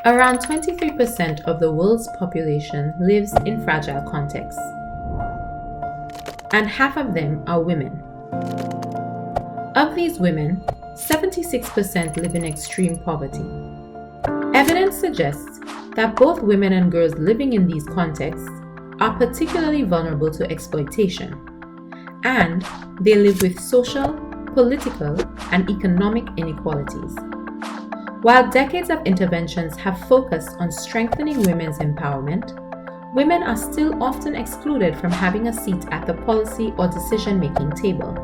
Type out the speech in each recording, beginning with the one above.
Around 23% of the world's population lives in fragile contexts, and half of them are women. Of these women, 76% live in extreme poverty. Evidence suggests that both women and girls living in these contexts are particularly vulnerable to exploitation, and they live with social, political, and economic inequalities. While decades of interventions have focused on strengthening women's empowerment, women are still often excluded from having a seat at the policy or decision-making table.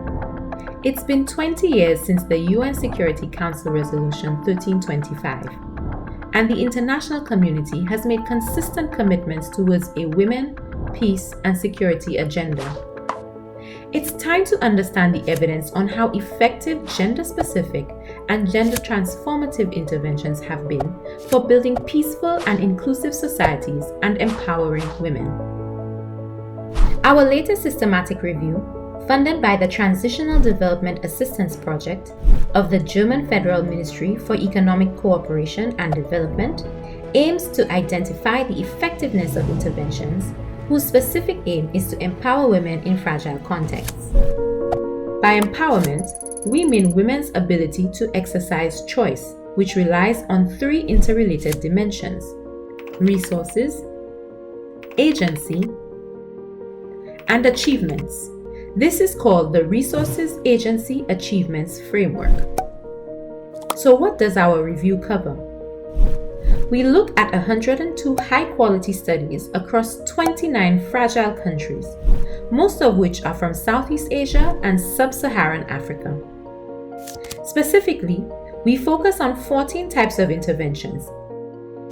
It's been 20 years since the UN Security Council Resolution 1325, and the international community has made consistent commitments towards a women, peace, and security agenda. It's time to understand the evidence on how effective gender-specific and gender-transformative interventions have been for building peaceful and inclusive societies and empowering women. Our latest systematic review, funded by the Transitional Development Assistance Project of the German Federal Ministry for Economic Cooperation and Development, aims to identify the effectiveness of interventions whose specific aim is to empower women in fragile contexts. By empowerment, we mean women's ability to exercise choice, which relies on three interrelated dimensions: resources, agency, and achievements. This is called the Resources, Agency, Achievements Framework. So what does our review cover? We look at 102 high-quality studies across 29 fragile countries, most of which are from Southeast Asia and Sub-Saharan Africa. Specifically, we focus on 14 types of interventions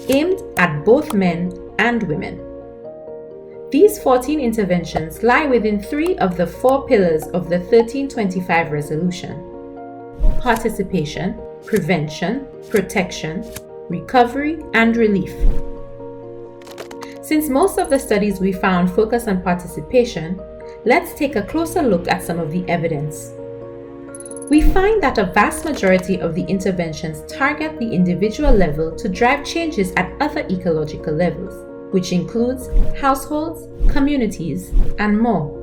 aimed at both men and women. These 14 interventions lie within three of the four pillars of the 1325 resolution: participation, prevention, protection, recovery, and relief. Since most of the studies we found focus on participation, let's take a closer look at some of the evidence. We find that a vast majority of the interventions target the individual level to drive changes at other ecological levels, which includes households, communities, and more.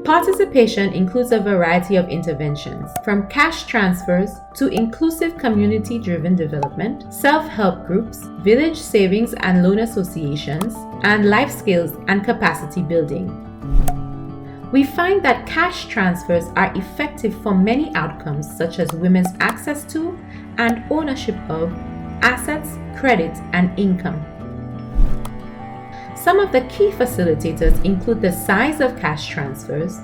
Participation includes a variety of interventions, from cash transfers to inclusive community-driven development, self-help groups, village savings and loan associations, and life skills and capacity building. We find that cash transfers are effective for many outcomes, such as women's access to and ownership of assets, credit, and income. Some of the key facilitators include the size of cash transfers,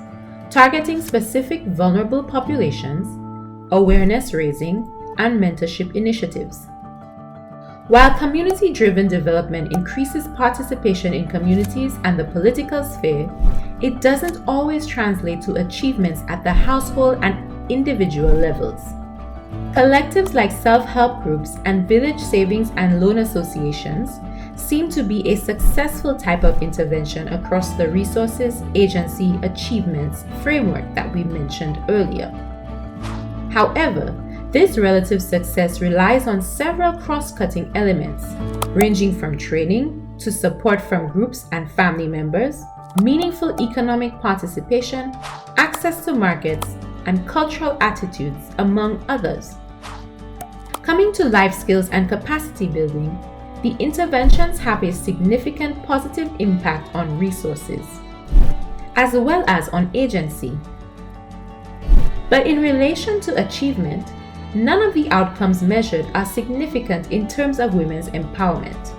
targeting specific vulnerable populations, awareness raising, and mentorship initiatives. While community-driven development increases participation in communities and the political sphere, it doesn't always translate to achievements at the household and individual levels. Collectives like self-help groups and village savings and loan associations seem to be a successful type of intervention across the resources, agency, achievements framework that we mentioned earlier. However, this relative success relies on several cross-cutting elements, ranging from training to support from groups and family members, meaningful economic participation, access to markets, and cultural attitudes, among others. Coming to life skills and capacity building, the interventions have a significant positive impact on resources, as well as on agency. But in relation to achievement, none of the outcomes measured are significant in terms of women's empowerment.